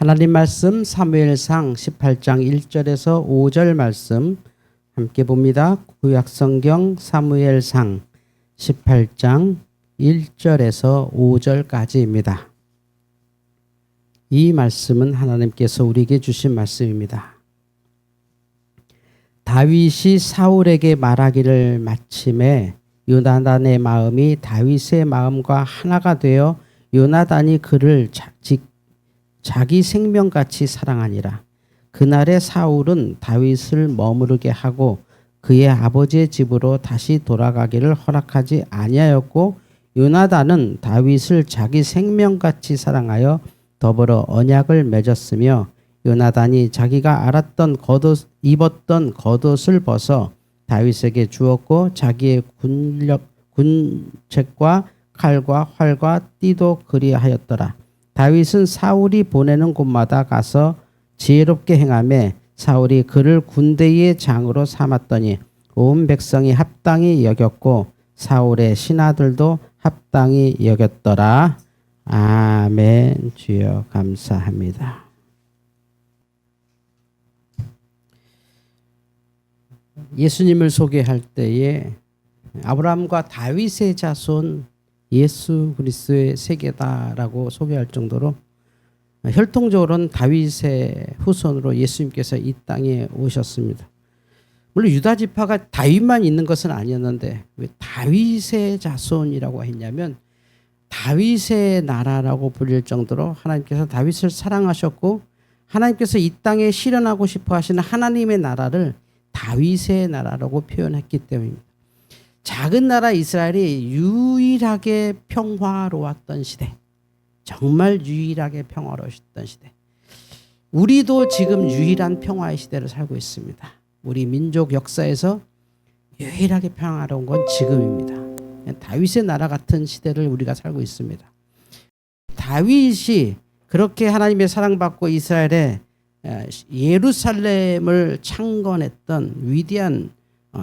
하나님 말씀 사무엘상 18장 1절에서 5절 말씀 함께 봅니다. 구약성경 사무엘상 18장 1절에서 5절까지입니다. 이 말씀은 하나님께서 우리에게 주신 말씀입니다. 다윗이 사울에게 말하기를 마침에 요나단의 마음이 다윗의 마음과 하나가 되어 요나단이 그를 자기 생명같이 사랑하니라. 그날에 사울은 다윗을 머무르게 하고 그의 아버지의 집으로 다시 돌아가기를 허락하지 아니하였고 요나단은 다윗을 자기 생명같이 사랑하여 더불어 언약을 맺었으며 요나단이 자기가 입었던 겉옷을 벗어 다윗에게 주었고 자기의 군책과 칼과 활과 띠도 그리하였더라. 다윗은 사울이 보내는 곳마다 가서 지혜롭게 행하며 사울이 그를 군대의 장으로 삼았더니 온 백성이 합당히 여겼고 사울의 신하들도 합당히 여겼더라. 아멘. 주여 감사합니다. 예수님을 소개할 때에 아브라함과 다윗의 자손 예수 그리스도의 세계다라고 소개할 정도로 혈통적으로는 다윗의 후손으로 예수님께서 이 땅에 오셨습니다. 물론 유다 지파가 다윗만 있는 것은 아니었는데 왜 다윗의 자손이라고 했냐면 다윗의 나라라고 불릴 정도로 하나님께서 다윗을 사랑하셨고 하나님께서 이 땅에 실현하고 싶어 하시는 하나님의 나라를 다윗의 나라라고 표현했기 때문입니다. 작은 나라 이스라엘이 유일하게 평화로웠던 시대, 정말 유일하게 평화로웠던 시대. 우리도 지금 유일한 평화의 시대를 살고 있습니다. 우리 민족 역사에서 유일하게 평화로운 건 지금입니다. 다윗의 나라 같은 시대를 우리가 살고 있습니다. 다윗이 그렇게 하나님의 사랑받고 이스라엘의 예루살렘을 창건했던 위대한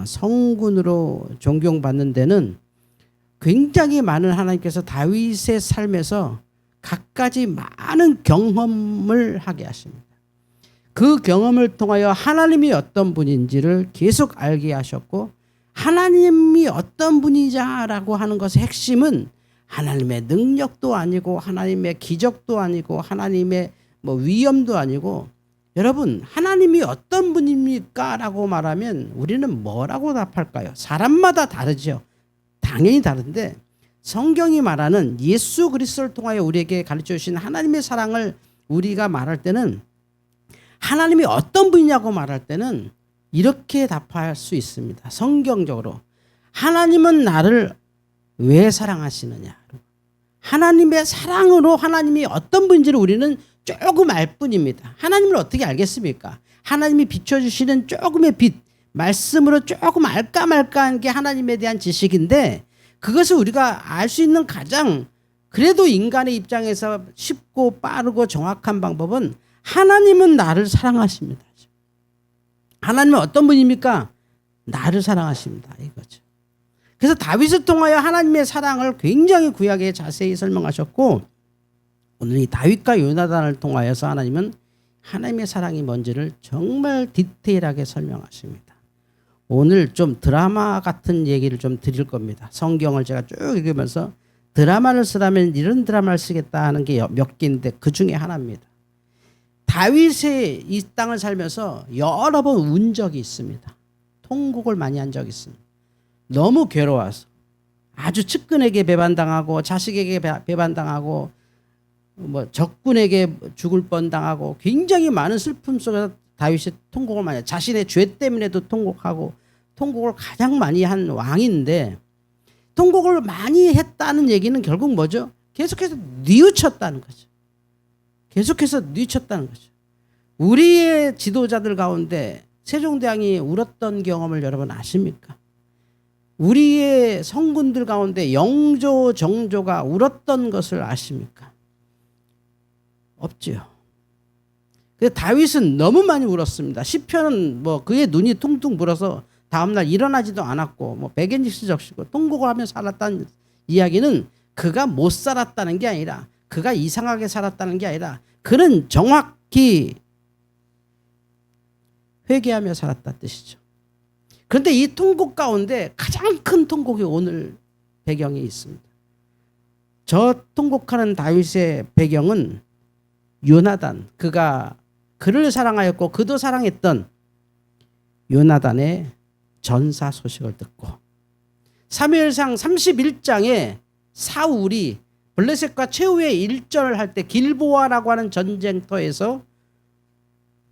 성군으로 존경받는 데는 굉장히 많은 하나님께서 다윗의 삶에서 갖가지 많은 경험을 하게 하십니다. 그 경험을 통하여 하나님이 어떤 분인지를 계속 알게 하셨고 하나님이 어떤 분이자라고 하는 것의 핵심은 하나님의 능력도 아니고 하나님의 기적도 아니고 하나님의 위엄도 아니고 여러분 하나님이 어떤 분입니까? 라고 말하면 우리는 뭐라고 답할까요? 사람마다 다르죠. 당연히 다른데 성경이 말하는 예수 그리스도를 통하여 우리에게 가르쳐 주신 하나님의 사랑을 우리가 말할 때는 하나님이 어떤 분이냐고 말할 때는 이렇게 답할 수 있습니다. 성경적으로 하나님은 나를 왜 사랑하시느냐. 하나님의 사랑으로 하나님이 어떤 분인지를 우리는 조금 알 뿐입니다. 하나님을 어떻게 알겠습니까? 하나님이 비춰주시는 조금의 빛, 말씀으로 조금 알까 말까한 게 하나님에 대한 지식인데 그것을 우리가 알 수 있는 가장 그래도 인간의 입장에서 쉽고 빠르고 정확한 방법은 하나님은 나를 사랑하십니다. 하나님은 어떤 분입니까? 나를 사랑하십니다. 이거죠. 그래서 다윗을 통하여 하나님의 사랑을 굉장히 구약에 자세히 설명하셨고 오늘 이 다윗과 요나단을 통하여서 하나님은 하나님의 사랑이 뭔지를 정말 디테일하게 설명하십니다. 오늘 좀 드라마 같은 얘기를 좀 드릴 겁니다. 성경을 제가 쭉 읽으면서 드라마를 쓰라면 이런 드라마를 쓰겠다 하는 게 몇 개인데 그 중에 하나입니다. 다윗이 이 땅을 살면서 여러 번 운 적이 있습니다. 통곡을 많이 한 적이 있습니다. 너무 괴로워서 아주 측근에게 배반당하고 자식에게 배반당하고 적군에게 죽을 뻔당하고 굉장히 많은 슬픔 속에서 다윗이 통곡을 많이 해요. 자신의 죄 때문에도 통곡하고 통곡을 가장 많이 한 왕인데 통곡을 많이 했다는 얘기는 결국 뭐죠? 계속해서 뉘우쳤다는 거죠. 계속해서 뉘우쳤다는 거죠. 우리의 지도자들 가운데 세종대왕이 울었던 경험을 여러분 아십니까? 우리의 성군들 가운데 영조, 정조가 울었던 것을 아십니까? 없지요. 근데 다윗은 너무 많이 울었습니다. 시편은 그의 눈이 퉁퉁 불어서 다음날 일어나지도 않았고 백엔직스 적시고 통곡을 하며 살았다는 이야기는 그가 못 살았다는 게 아니라 그가 이상하게 살았다는 게 아니라 그는 정확히 회개하며 살았다는 뜻이죠. 그런데 이 통곡 가운데 가장 큰 통곡이 오늘 배경에 있습니다. 저 통곡하는 다윗의 배경은 요나단, 그가 그를 사랑하였고 그도 사랑했던 요나단의 전사 소식을 듣고 사무엘상 31장에 사울이 블레셋과 최후의 일전을 할 때 길보아라고 하는 전쟁터에서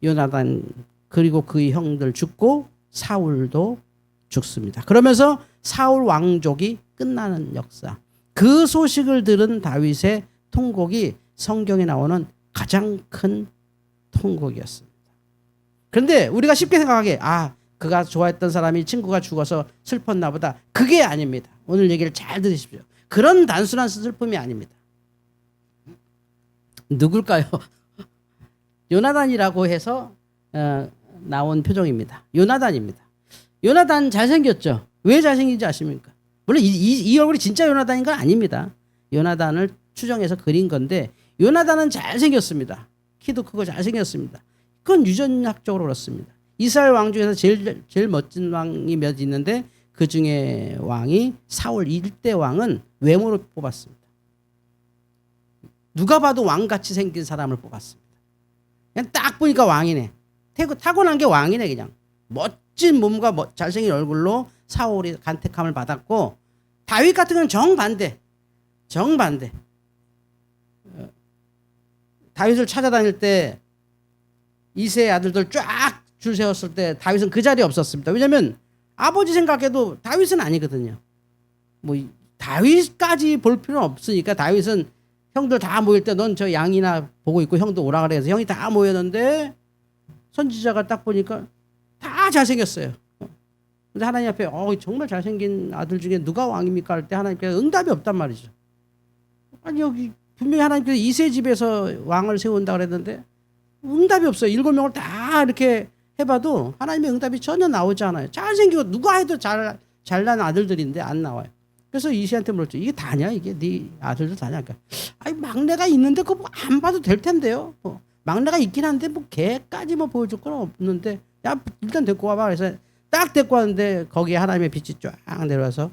요나단 그리고 그의 형들 죽고 사울도 죽습니다. 그러면서 사울 왕족이 끝나는 역사. 그 소식을 들은 다윗의 통곡이 성경에 나오는 가장 큰 통곡이었습니다. 그런데 우리가 쉽게 생각하기에 그가 좋아했던 사람이 친구가 죽어서 슬펐나 보다. 그게 아닙니다. 오늘 얘기를 잘 들으십시오. 그런 단순한 슬픔이 아닙니다. 누굴까요? 요나단이라고 해서 나온 표정입니다. 요나단입니다. 요나단 잘생겼죠? 왜 잘생긴지 아십니까? 물론 이 얼굴이 진짜 요나단인 건 아닙니다. 요나단을 추정해서 그린 건데 요나단은 잘생겼습니다. 키도 크고 잘생겼습니다. 그건 유전학적으로 그렇습니다. 이스라엘 왕 중에서 제일 멋진 왕이 몇 있는데 그 중에 왕이 사울 1대 왕은 외모로 뽑았습니다. 누가 봐도 왕같이 생긴 사람을 뽑았습니다. 그냥 딱 보니까 왕이네. 타고난 게 왕이네. 그냥 멋진 몸과 잘생긴 얼굴로 사울이 간택함을 받았고 다윗 같은 건 정반대. 다윗을 찾아다닐 때 이세의 아들들 쫙 줄 세웠을 때 다윗은 그 자리에 없었습니다. 왜냐하면 아버지 생각해도 다윗은 아니거든요. 뭐 다윗까지 볼 필요는 없으니까 다윗은 형들 다 모일 때 넌 저 양이나 보고 있고 형도 오라 그래 해서 형이 다 모였는데 선지자가 딱 보니까 다 잘생겼어요. 근데 하나님 앞에 정말 잘생긴 아들 중에 누가 왕입니까? 할 때 하나님께서 응답이 없단 말이죠. 아니 여기 분명히 하나님께서 이세 집에서 왕을 세운다 그랬는데 응답이 없어요. 7명을 다 이렇게 해봐도 하나님의 응답이 전혀 나오지 않아요. 잘생기고 누가 해도 잘난 아들들인데 안 나와요. 그래서 이세한테 물었죠. 이게 다냐? 이게 네 아들들 다냐? 그러니까 막내가 있는데 그거 안 봐도 될 텐데요. 막내가 있긴 한데 걔까지 보여줄 건 없는데 야 일단 데리고 와봐. 그래서 딱 데리고 왔는데 거기에 하나님의 빛이 쫙 내려와서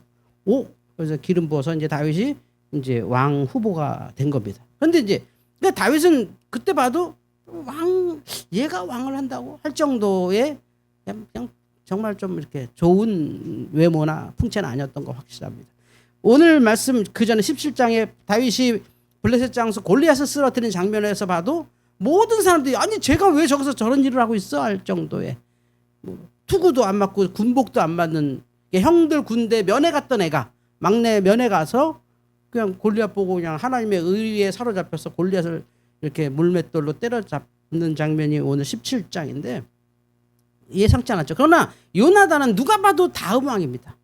그래서 기름 부어서 이제 다윗이 이제 왕 후보가 된 겁니다. 그런데 이제 그러니까 다윗은 그때 봐도 얘가 왕을 한다고 할 정도의 그냥 정말 좀 이렇게 좋은 외모나 풍채는 아니었던 거 확실합니다. 오늘 말씀 그 전에 17장에 다윗이 블레셋 장수 골리앗을 쓰러뜨린 장면에서 봐도 모든 사람들이 아니 제가 왜 저기서 저런 일을 하고 있어 할 정도의 투구도 안 맞고 군복도 안 맞는 형들 군대 면회 갔던 애가 막내 면회 가서 그냥 골리앗 보고 그냥 하나님의 의에 사로잡혀서 골리앗을 이렇게 물맷돌로 때려잡는 장면이 오늘 17장인데 예상치 않았죠. 그러나 요나단은 누가 봐도 다음 왕입니다.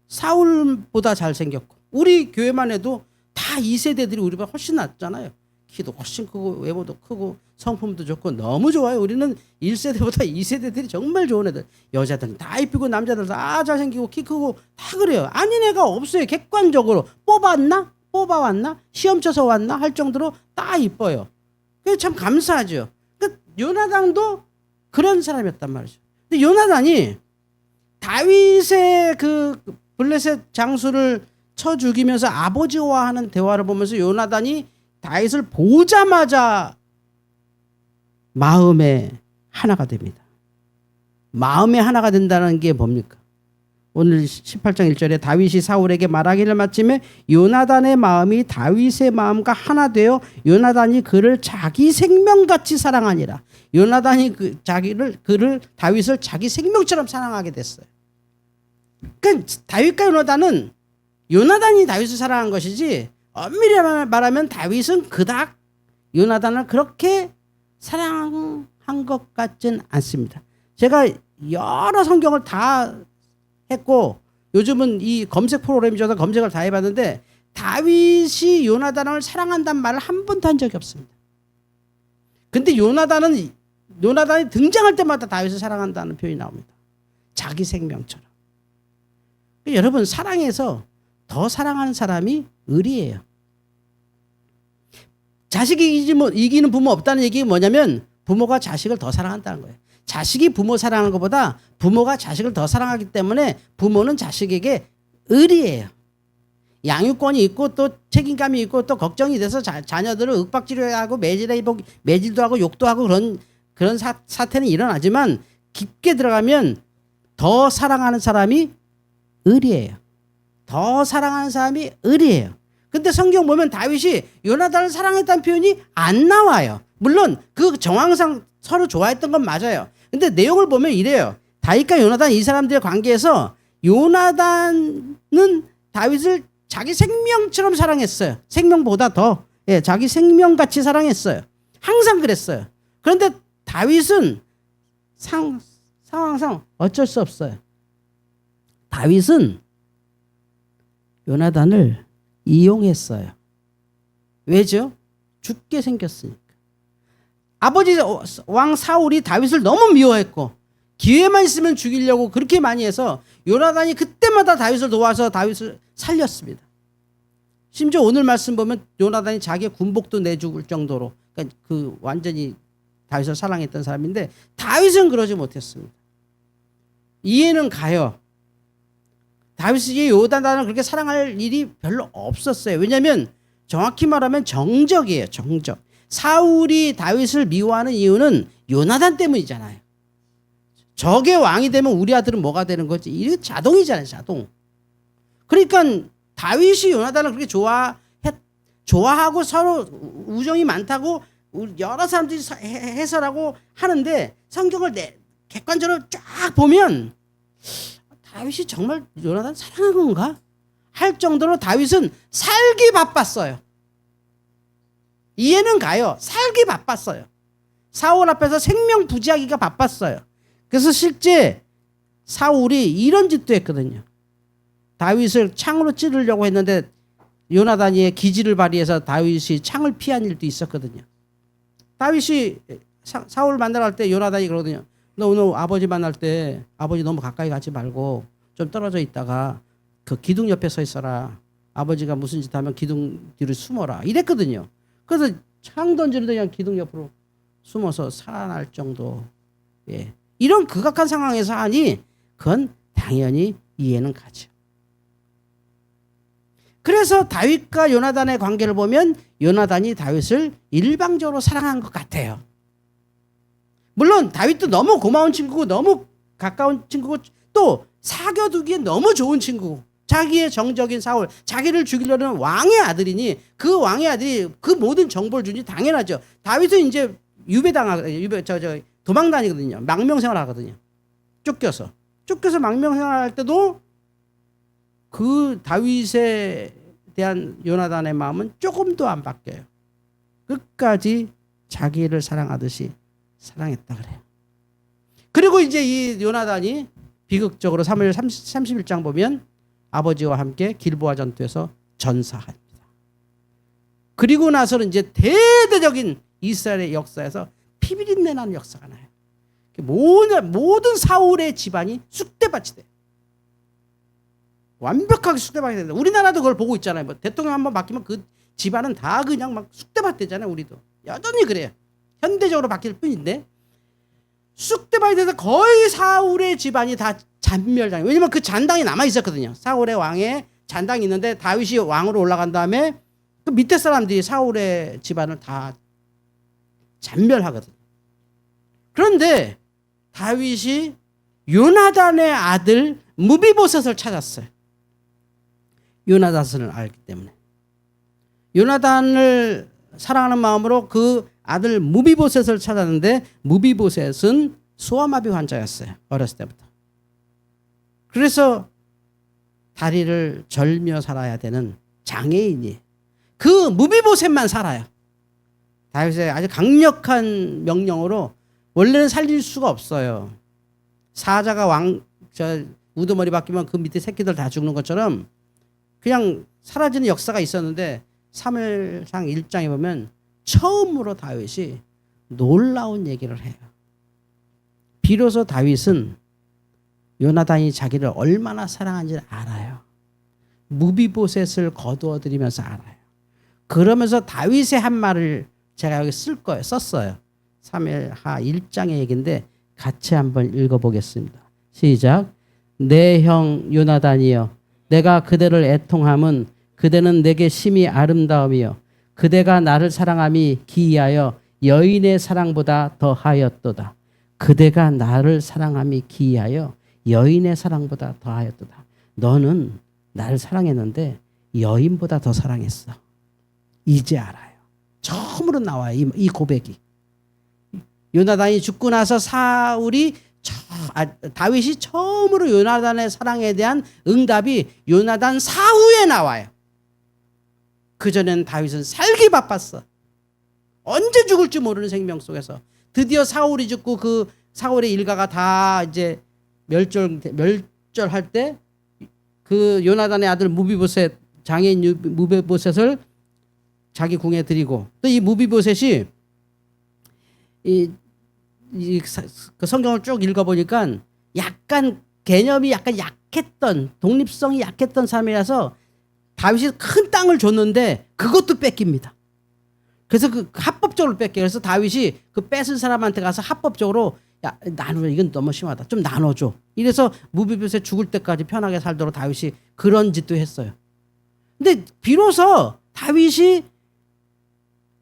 사울보다 잘생겼고 우리 교회만 해도 다 2세대들이 우리보다 훨씬 낫잖아요. 키도 훨씬 크고 외모도 크고 성품도 좋고 너무 좋아요. 우리는 1세대보다 2세대들이 정말 좋은 애들. 여자들은 다 이쁘고 남자들 다 잘생기고 키 크고 다 그래요. 아닌 애가 없어요. 객관적으로 뽑아왔나 시험 쳐서 왔나 할 정도로 다 이뻐요. 그게 참 감사하죠. 그러니까 요나단도 그런 사람이었단 말이죠. 근데 요나단이 다윗의 그 블레셋 장수를 쳐 죽이면서 아버지와 하는 대화를 보면서 요나단이 다윗을 보자마자 마음에 하나가 됩니다. 마음에 하나가 된다는 게 뭡니까? 오늘 18장 1절에 다윗이 사울에게 말하기를 마침에 요나단의 마음이 다윗의 마음과 하나 되어 요나단이 그를 자기 생명같이 사랑하니라. 요나단이 그를 다윗을 자기 생명처럼 사랑하게 됐어요. 그러니까 다윗과 요나단이 다윗을 사랑한 것이지 엄밀히 말하면 다윗은 그닥 요나단을 그렇게 사랑한 것 같진 않습니다. 제가 여러 성경을 다 했고 요즘은 이 검색 프로그램이 져서 검색을 다 해봤는데 다윗이 요나단을 사랑한다는 말을 한 번도 한 적이 없습니다. 근데 요나단이 등장할 때마다 다윗을 사랑한다는 표현이 나옵니다. 자기 생명처럼. 여러분 사랑해서 더 사랑하는 사람이 을이에요. 자식이 이기는 부모 없다는 얘기가 뭐냐면 부모가 자식을 더 사랑한다는 거예요. 자식이 부모 사랑하는 것보다 부모가 자식을 더 사랑하기 때문에 부모는 자식에게 의리해요. 양육권이 있고 또 책임감이 있고 또 걱정이 돼서 자녀들을 윽박지르하고 매질도 하고 욕도 하고 그런 사태는 일어나지만 깊게 들어가면 더 사랑하는 사람이 의리해요. 더 사랑하는 사람이 의리해요. 근데 성경 보면 다윗이 요나단을 사랑했다는 표현이 안 나와요. 물론 그 정황상 서로 좋아했던 건 맞아요. 근데 내용을 보면 이래요. 다윗과 요나단 이 사람들의 관계에서 요나단은 다윗을 자기 생명처럼 사랑했어요. 생명보다 더 자기 생명같이 사랑했어요. 항상 그랬어요. 그런데 다윗은 상황상 어쩔 수 없어요. 다윗은 요나단을 이용했어요. 왜죠? 죽게 생겼으니까. 아버지 왕 사울이 다윗을 너무 미워했고 기회만 있으면 죽이려고 그렇게 많이 해서 요나단이 그때마다 다윗을 도와서 다윗을 살렸습니다. 심지어 오늘 말씀 보면 요나단이 자기의 군복도 내줄 정도로 그러니까 그 완전히 다윗을 사랑했던 사람인데 다윗은 그러지 못했습니다. 이해는 가요. 다윗이 요나단을 그렇게 사랑할 일이 별로 없었어요. 왜냐하면 정확히 말하면 정적이에요. 정적. 사울이 다윗을 미워하는 이유는 요나단 때문이잖아요. 적의 왕이 되면 우리 아들은 뭐가 되는 거지? 이게 자동이잖아요. 자동. 그러니까 다윗이 요나단을 그렇게 좋아하고 서로 우정이 많다고 여러 사람들이 해설하고 하는데 성경을 객관적으로 쫙 보면 다윗이 정말 요나단 사랑한 건가? 할 정도로 다윗은 살기 바빴어요. 이해는 가요. 살기 바빴어요. 사울 앞에서 생명 부지하기가 바빴어요. 그래서 실제 사울이 이런 짓도 했거든요. 다윗을 창으로 찌르려고 했는데 요나단이 기지를 발휘해서 다윗이 창을 피한 일도 있었거든요. 다윗이 사울 만나러 갈 때 요나단이 그러거든요. 너 오늘 아버지 만날 때 아버지 너무 가까이 가지 말고 좀 떨어져 있다가 그 기둥 옆에 서 있어라. 아버지가 무슨 짓 하면 기둥 뒤로 숨어라. 이랬거든요. 그래서 창 던지는데 그냥 기둥 옆으로 숨어서 살아날 정도. 예. 이런 극악한 상황에서 하니 그건 당연히 이해는 가죠. 그래서 다윗과 요나단의 관계를 보면 요나단이 다윗을 일방적으로 사랑한 것 같아요. 물론 다윗도 너무 고마운 친구고 너무 가까운 친구고 또 사귀어두기에 너무 좋은 친구고 자기의 정적인 사울, 자기를 죽이려는 왕의 아들이니 그 왕의 아들이 그 모든 정보를 주니 당연하죠. 다윗은 이제 도망 다니거든요. 망명생활 하거든요. 쫓겨서 망명생활 할 때도 그 다윗에 대한 요나단의 마음은 조금도 안 바뀌어요. 끝까지 자기를 사랑하듯이 사랑했다 그래요. 그리고 이제 이 요나단이 비극적으로 사무엘 31장 보면 아버지와 함께 길보아 전투에서 전사합니다. 그리고 나서는 이제 대대적인 이스라엘의 역사에서 피비린내 나는 역사가 나요. 모든 사울의 집안이 쑥대밭이 돼요. 완벽하게 쑥대밭이 된다. 우리나라도 그걸 보고 있잖아요. 뭐 대통령 한번 바뀌면 그 집안은 다 그냥 막 쑥대밭 되잖아요. 우리도 여전히 그래요. 현대적으로 바뀔 뿐인데 쑥대밭이 돼서 거의 사울의 집안이 다 잔멸당해요. 왜냐면 그 잔당이 남아 있었거든요. 사울의 왕의 잔당이 있는데 다윗이 왕으로 올라간 다음에 그 밑에 사람들이 사울의 집안을 다 잔멸하거든요. 그런데 다윗이 요나단의 아들 무비보셋을 찾았어요. 요나단을 알기 때문에. 요나단을 사랑하는 마음으로 그 아들 무비보셋을 찾았는데 무비보셋은 소아마비 환자였어요. 어렸을 때부터. 그래서 다리를 절며 살아야 되는 장애인이 그 무비보셋만 살아요. 다윗의 아주 강력한 명령으로 원래는 살릴 수가 없어요. 사자가 우두머리 바뀌면 그 밑에 새끼들 다 죽는 것처럼 그냥 사라지는 역사가 있었는데 사무엘상 1장에 보면 처음으로 다윗이 놀라운 얘기를 해요. 비로소 다윗은 요나단이 자기를 얼마나 사랑한지를 알아요. 무비보셋을 거두어들이면서 알아요. 그러면서 다윗의 한 말을 제가 여기 썼어요. 사무엘하 1장의 얘기인데 같이 한번 읽어보겠습니다. 시작. 내 형 요나단이여, 내가 그대를 애통함은 그대는 내게 심히 아름다움이여 그대가 나를 사랑함이 기이하여 여인의 사랑보다 더하였도다. 그대가 나를 사랑함이 기이하여 여인의 사랑보다 더하였도다. 너는 나를 사랑했는데 여인보다 더 사랑했어. 이제 알아요. 처음으로 나와요. 이 고백이. 요나단이 죽고 나서 다윗이 처음으로 요나단의 사랑에 대한 응답이 요나단 사후에 나와요. 그전에는 다윗은 살기 바빴어. 언제 죽을지 모르는 생명 속에서 드디어 사울이 죽고 그 사울의 일가가 다 이제 멸절할 때 그 요나단의 아들 무비보셋, 장애인 무비보셋을 자기 궁에 들이고, 또 이 무비보셋이 그 성경을 쭉 읽어보니까 약간 개념이 약간 약했던, 독립성이 약했던 사람이라서 다윗이 큰 땅을 줬는데 그것도 뺏깁니다. 그래서 그 합법적으로 뺏겨요. 그래서 다윗이 그 뺏은 사람한테 가서 합법적으로 야, 나눠, 이건 너무 심하다. 좀 나눠줘. 이래서 무비보셋 죽을 때까지 편하게 살도록 다윗이 그런 짓도 했어요. 근데 비로소 다윗이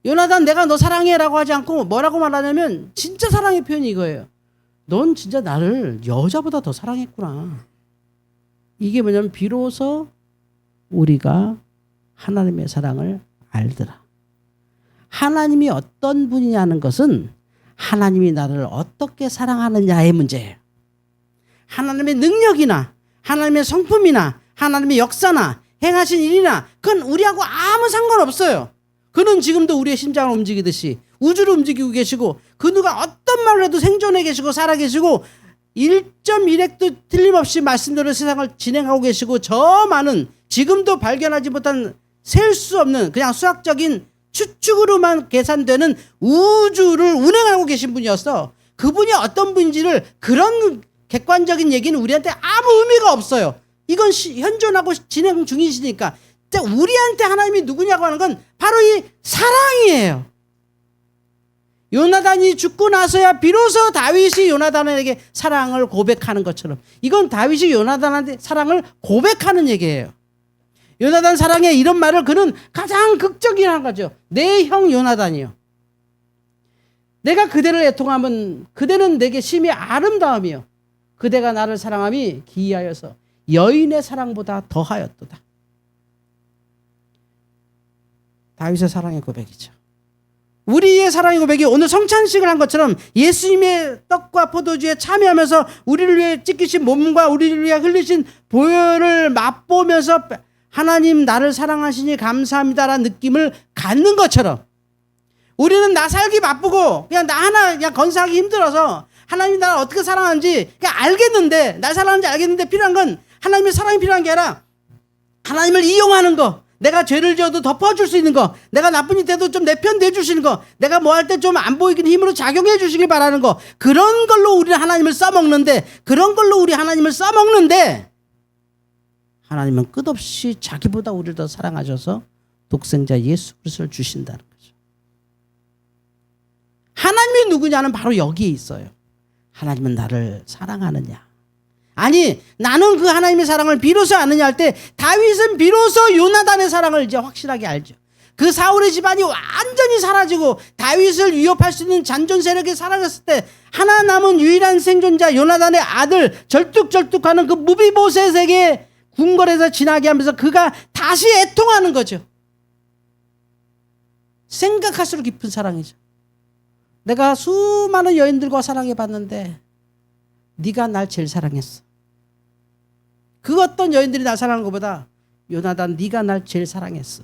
요나단 내가 너 사랑해라고 하지 않고 뭐라고 말하냐면 진짜 사랑의 표현이 이거예요. 넌 진짜 나를 여자보다 더 사랑했구나. 이게 뭐냐면 비로소 우리가 하나님의 사랑을 알더라. 하나님이 어떤 분이냐는 것은 하나님이 나를 어떻게 사랑하느냐의 문제예요. 하나님의 능력이나 하나님의 성품이나 하나님의 역사나 행하신 일이나 그건 우리하고 아무 상관없어요. 그는 지금도 우리의 심장을 움직이듯이 우주를 움직이고 계시고 그 누가 어떤 말을 해도 생존해 계시고 살아 계시고 1.1핵도 틀림없이 말씀대로 세상을 진행하고 계시고 저 많은 지금도 발견하지 못한 셀 수 없는 그냥 수학적인 추측으로만 계산되는 우주를 운행하고 계신 분이었어. 그분이 어떤 분인지를 그런 객관적인 얘기는 우리한테 아무 의미가 없어요. 이건 현존하고 진행 중이시니까. 우리한테 하나님이 누구냐고 하는 건 바로 이 사랑이에요. 요나단이 죽고 나서야 비로소 다윗이 요나단에게 사랑을 고백하는 것처럼 이건 다윗이 요나단한테 사랑을 고백하는 얘기예요. 요나단 사랑해 이런 말을 그는 가장 극적이라는 거죠. 내 형 요나단이요. 내가 그대를 애통하면 그대는 내게 심히 아름다움이요. 그대가 나를 사랑함이 기이하여서 여인의 사랑보다 더하였도다. 다윗의 사랑의 고백이죠. 우리의 사랑의 고백이 오늘 성찬식을 한 것처럼 예수님의 떡과 포도주에 참여하면서 우리를 위해 찢기신 몸과 우리를 위해 흘리신 보혈을 맛보면서 하나님 나를 사랑하시니 감사합니다라는 느낌을 갖는 것처럼 우리는 나 살기 바쁘고 그냥 나 하나 그냥 건사하기 힘들어서 하나님이 나를 어떻게 사랑하는지 그냥 알겠는데 날 사랑하는지 알겠는데 필요한 건 하나님의 사랑이 필요한 게 아니라 하나님을 이용하는 거, 내가 죄를 지어도 덮어줄 수 있는 거, 내가 나쁜 짓 해도 좀 내 편 대주시는 거, 내가 뭐 할 때 좀 안 보이긴 힘으로 작용해 주시길 바라는 거, 그런 걸로 우리는 하나님을 써먹는데 하나님은 끝없이 자기보다 우리를 더 사랑하셔서 독생자 예수 그리스도를 주신다는 거죠. 하나님이 누구냐는 바로 여기에 있어요. 하나님은 나를 사랑하느냐. 아니 나는 그 하나님의 사랑을 비로소 아느냐 할 때 다윗은 비로소 요나단의 사랑을 이제 확실하게 알죠. 그 사울의 집안이 완전히 사라지고 다윗을 위협할 수 있는 잔존 세력이 사라졌을 때 하나 남은 유일한 생존자 요나단의 아들 절뚝절뚝하는 그 무비보셋에게 궁궐에서 지나게 하면서 그가 다시 애통하는 거죠. 생각할수록 깊은 사랑이죠. 내가 수많은 여인들과 사랑해봤는데 네가 날 제일 사랑했어. 그 어떤 여인들이 날 사랑하는 것보다 요나단 네가 날 제일 사랑했어.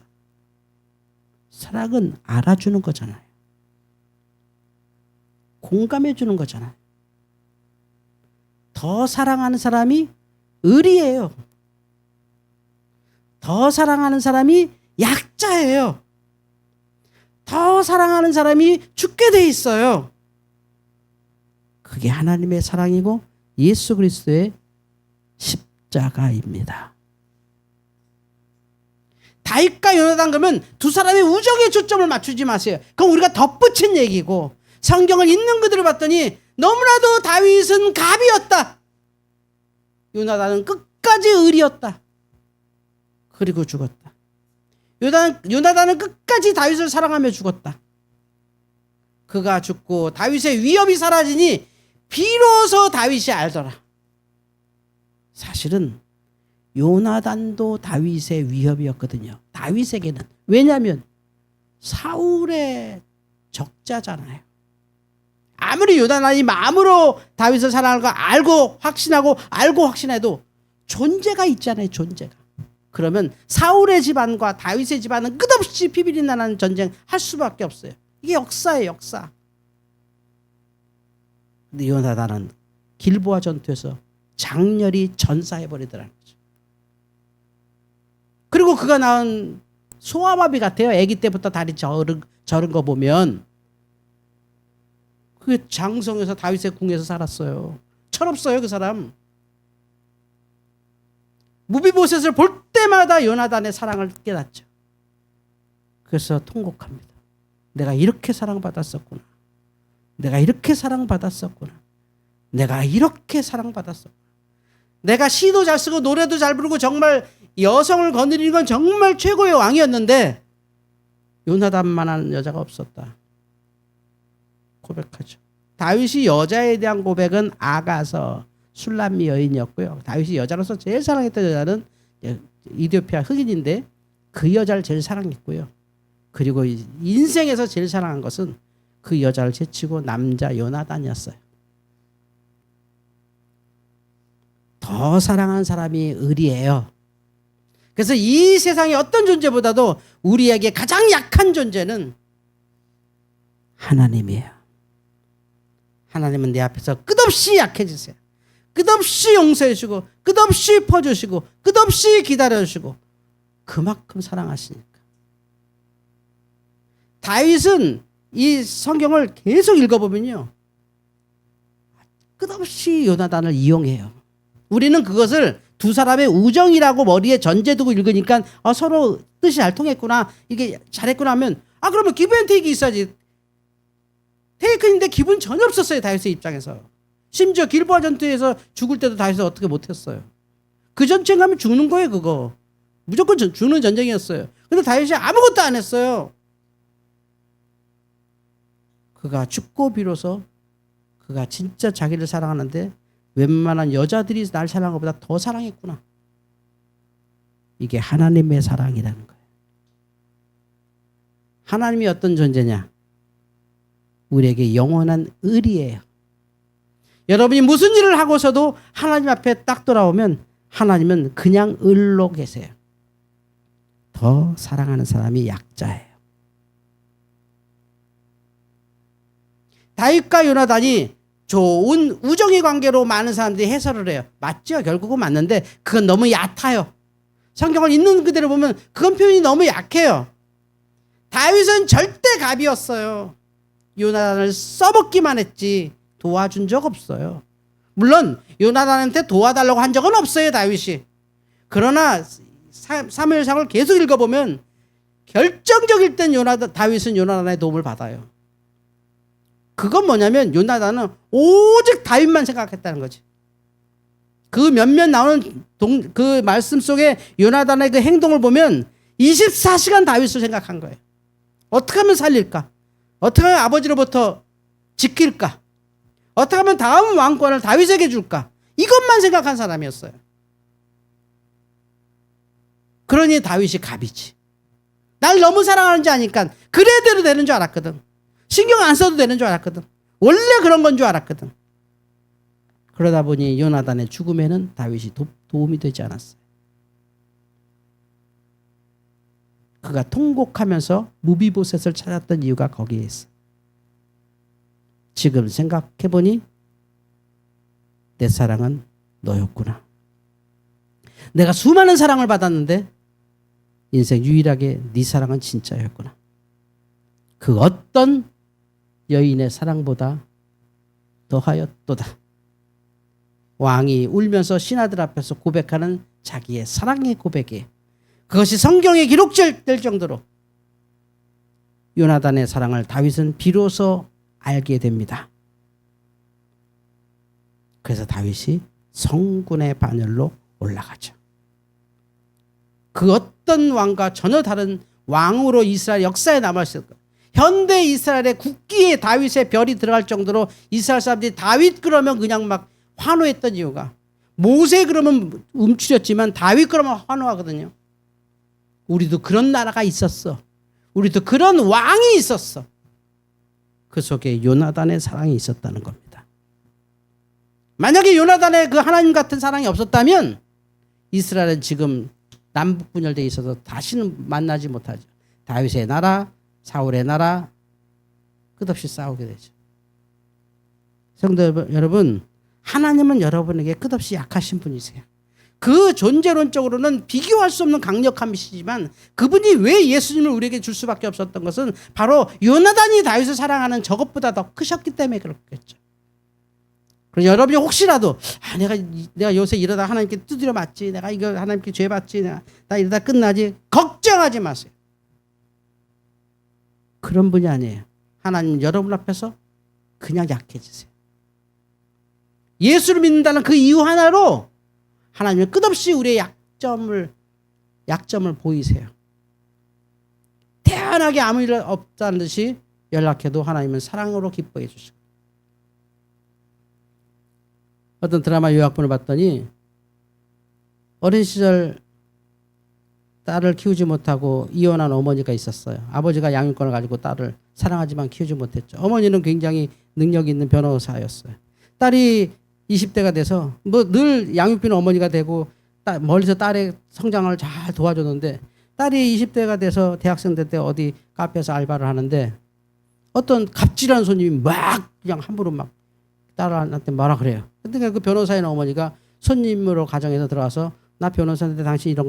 사랑은 알아주는 거잖아요. 공감해 주는 거잖아요. 더 사랑하는 사람이 의리예요. 더 사랑하는 사람이 약자예요. 더 사랑하는 사람이 죽게 돼 있어요. 그게 하나님의 사랑이고 예수 그리스도의 십자가입니다. 다윗과 요나단 그러면 두 사람의 우정에 초점을 맞추지 마세요. 그건 우리가 덧붙인 얘기고, 성경을 읽는 그들을 봤더니 너무나도 다윗은 갑이었다. 요나단은 끝까지 의리였다. 그리고 죽었다. 요나단은 끝까지 다윗을 사랑하며 죽었다. 그가 죽고 다윗의 위협이 사라지니 비로소 다윗이 알더라. 사실은 요나단도 다윗의 위협이었거든요. 다윗에게는. 왜냐하면 사울의 적자잖아요. 아무리 요나단이 마음으로 다윗을 사랑하는 거 알고 확신해도 존재가 있잖아요. 존재가. 그러면 사울의 집안과 다윗의 집안은 끝없이 피비리 나는 전쟁 할 수밖에 없어요. 이게 역사예요. 역사. 근데 요나단은 길보아 전투에서 장렬히 전사해버리더라는 거죠. 그리고 그가 낳은 소아마비 같아요. 아기 때부터 다리 저른 거 보면. 그 장성에서 다윗의 궁에서 살았어요. 철없어요 그 사람. 무비보셋을 볼 때마다 요나단의 사랑을 깨닫죠. 그래서 통곡합니다. 내가 이렇게 사랑받았었구나. 내가 이렇게 사랑받았었구나. 내가 이렇게 사랑받았었구나. 내가 시도 잘 쓰고 노래도 잘 부르고 정말 여성을 거느리는 건 정말 최고의 왕이었는데 요나단만한 여자가 없었다. 고백하죠. 다윗이 여자에 대한 고백은 아가서 술람미 여인이었고요. 다윗이 여자로서 제일 사랑했던 여자는 이디오피아 흑인인데 그 여자를 제일 사랑했고요. 그리고 인생에서 제일 사랑한 것은 그 여자를 제치고 남자 요나단이었어요. 더 사랑한 사람이 의리예요. 그래서 이 세상의 어떤 존재보다도 우리에게 가장 약한 존재는 하나님이에요. 하나님은 내 앞에서 끝없이 약해지세요. 끝없이 용서해주고 끝없이 퍼주시고 끝없이 기다려주시고 그만큼 사랑하시니까. 다윗은 이 성경을 계속 읽어보면요 끝없이 요나단을 이용해요. 우리는 그것을 두 사람의 우정이라고 머리에 전제 두고 읽으니까 서로 뜻이 잘 통했구나, 이게 잘했구나 하면 그러면 기브 앤 테이크가 있어야지. 테이크인데 기분 전혀 없었어요. 다윗의 입장에서. 심지어 길보아 전투에서 죽을 때도 다윗은 어떻게 못했어요. 그 전쟁 가면 죽는 거예요. 그거 무조건 죽는 전쟁이었어요. 근데 다윗이 아무것도 안 했어요. 그가 죽고 비로소 그가 진짜 자기를 사랑하는데 웬만한 여자들이 날 사랑한 것보다 더 사랑했구나. 이게 하나님의 사랑이라는 거예요. 하나님이 어떤 존재냐? 우리에게 영원한 의리예요. 여러분이 무슨 일을 하고서도 하나님 앞에 딱 돌아오면 하나님은 그냥 을로 계세요. 더 사랑하는 사람이 약자예요. 다윗과 요나단이 좋은 우정의 관계로 많은 사람들이 해설을 해요. 맞죠? 결국은 맞는데 그건 너무 얕아요. 성경을 읽는 그대로 보면 그건 표현이 너무 약해요. 다윗은 절대 갑이었어요. 요나단을 써먹기만 했지 도와준 적 없어요. 물론 요나단한테 도와달라고 한 적은 없어요. 다윗이. 그러나 사무엘상을 계속 읽어보면 결정적일 땐 다윗은 요나단의 도움을 받아요. 그건 뭐냐면 요나단은 오직 다윗만 생각했다는 거지. 그 몇몇 나오는 그 말씀 속에 요나단의 그 행동을 보면 24시간 다윗을 생각한 거예요. 어떻게 하면 살릴까? 어떻게 하면 아버지로부터 지킬까? 어떻게 하면 다음 왕권을 다윗에게 줄까? 이것만 생각한 사람이었어요. 그러니 다윗이 갑이지. 날 너무 사랑하는지 아니까 그래대로 되는 줄 알았거든. 신경 안 써도 되는 줄 알았거든. 원래 그런 건 줄 알았거든. 그러다 보니 요나단의 죽음에는 다윗이 도움이 되지 않았어요. 그가 통곡하면서 무비보셋을 찾았던 이유가 거기에 있어. 지금 생각해보니 내 사랑은 너였구나. 내가 수많은 사랑을 받았는데 인생 유일하게 네 사랑은 진짜였구나. 그 어떤 여인의 사랑보다 더하였도다. 왕이 울면서 신하들 앞에서 고백하는 자기의 사랑의 고백이에요. 그것이 성경에 기록될 정도로 요나단의 사랑을 다윗은 비로소 알게 됩니다. 그래서 다윗이 성군의 반열로 올라가죠. 그 어떤 왕과 전혀 다른 왕으로 이스라엘 역사에 남았을 거예요. 현대 이스라엘의 국기에 다윗의 별이 들어갈 정도로 이스라엘 사람들이 다윗 그러면 그냥 막 환호했던 이유가, 모세 그러면 움츠렸지만 다윗 그러면 환호하거든요. 우리도 그런 나라가 있었어. 우리도 그런 왕이 있었어. 그 속에 요나단의 사랑이 있었다는 겁니다. 만약에 요나단의 그 하나님 같은 사랑이 없었다면 이스라엘은 지금 남북 분열되어 있어서 다시는 만나지 못하죠. 다윗의 나라, 사울의 나라 끝없이 싸우게 되죠. 성도 여러분, 하나님은 여러분에게 끝없이 약하신 분이세요. 그 존재론적으로는 비교할 수 없는 강력함이시지만 그분이 왜 예수님을 우리에게 줄 수밖에 없었던 것은 바로 요나단이 다윗을 사랑하는 저것보다 더 크셨기 때문에 그렇겠죠. 그래서 여러분이 혹시라도 내가 요새 이러다 하나님께 두드려 맞지, 내가 이거 하나님께 죄 받지, 나 이러다 끝나지, 걱정하지 마세요. 그런 분이 아니에요. 하나님 여러분 앞에서 그냥 약해지세요. 예수를 믿는다는 그 이유 하나로 하나님은 끝없이 우리의 약점을 보이세요. 태연하게 아무 일 없다는 듯이 연락해도 하나님은 사랑으로 기뻐해 주시고. 어떤 드라마 요약본을 봤더니 어린 시절 딸을 키우지 못하고 이혼한 어머니가 있었어요. 아버지가 양육권을 가지고 딸을 사랑하지만 키우지 못했죠. 어머니는 굉장히 능력 있는 변호사였어요. 딸이 20대가 돼서 뭐 늘 양육비는 어머니가 되고 멀리서 딸의 성장을 잘 도와줬는데 딸이 20대가 돼서 대학생 때 어디 카페에서 알바를 하는데 어떤 갑질하는 손님이 막 그냥 함부로 막 딸한테 뭐라 그래요. 그러니까 그 변호사인 어머니가 손님으로 가정에서 들어와서 나 변호사인데 당신 이런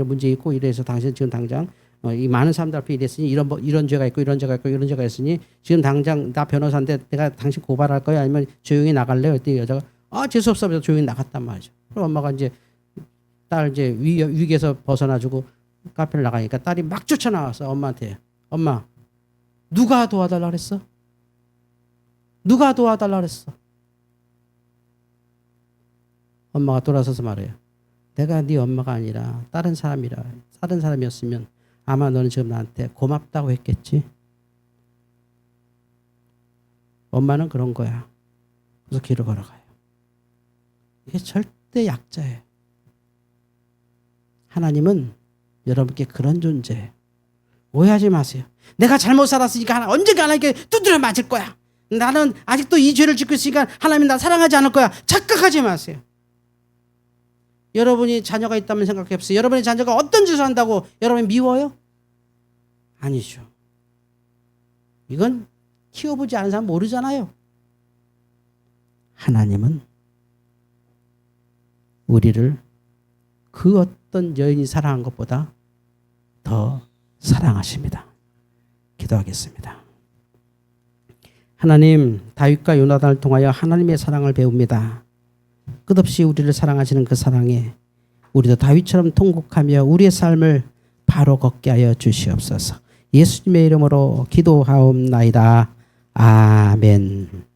문제 있고 이래서 당신 지금 당장 이 많은 사람들 앞에 이랬으니 이런 죄가 있고 이런 죄가 있고 이런 죄가 있으니 지금 당장 나 변호사인데 내가 당신 고발할 거야 아니면 조용히 나갈래요? 그랬더니 여자가 재수없어 조용히 나갔단 말이죠. 그럼 엄마가 이제 딸 이제 위기에서 벗어나주고 카페를 나가니까 딸이 막 쫓아나와서 엄마한테, 엄마 누가 도와달라 그랬어? 누가 도와달라 그랬어? 엄마가 돌아서서 말해요. 내가 네 엄마가 아니라 다른 사람이었으면 아마 너는 지금 나한테 고맙다고 했겠지. 엄마는 그런 거야. 그래서 길을 걸어가요. 이게 절대 약자예요. 하나님은 여러분께 그런 존재예요. 오해하지 마세요. 내가 잘못 살았으니까 언젠가 하나님께 두드려 맞을 거야. 나는 아직도 이 죄를 짓고 있으니까 하나님이 나 사랑하지 않을 거야. 착각하지 마세요. 여러분이 자녀가 있다면 생각해 보세요. 여러분의 자녀가 어떤 짓을 한다고 여러분이 미워요? 아니죠. 이건 키워보지 않은 사람 모르잖아요. 하나님은 우리를 그 어떤 여인이 사랑한 것보다 더 사랑하십니다. 기도하겠습니다. 하나님, 다윗과 요나단을 통하여 하나님의 사랑을 배웁니다. 끝없이 우리를 사랑하시는 그 사랑에 우리도 다윗처럼 통곡하며 우리의 삶을 바로 걷게 하여 주시옵소서. 예수님의 이름으로 기도하옵나이다. 아멘.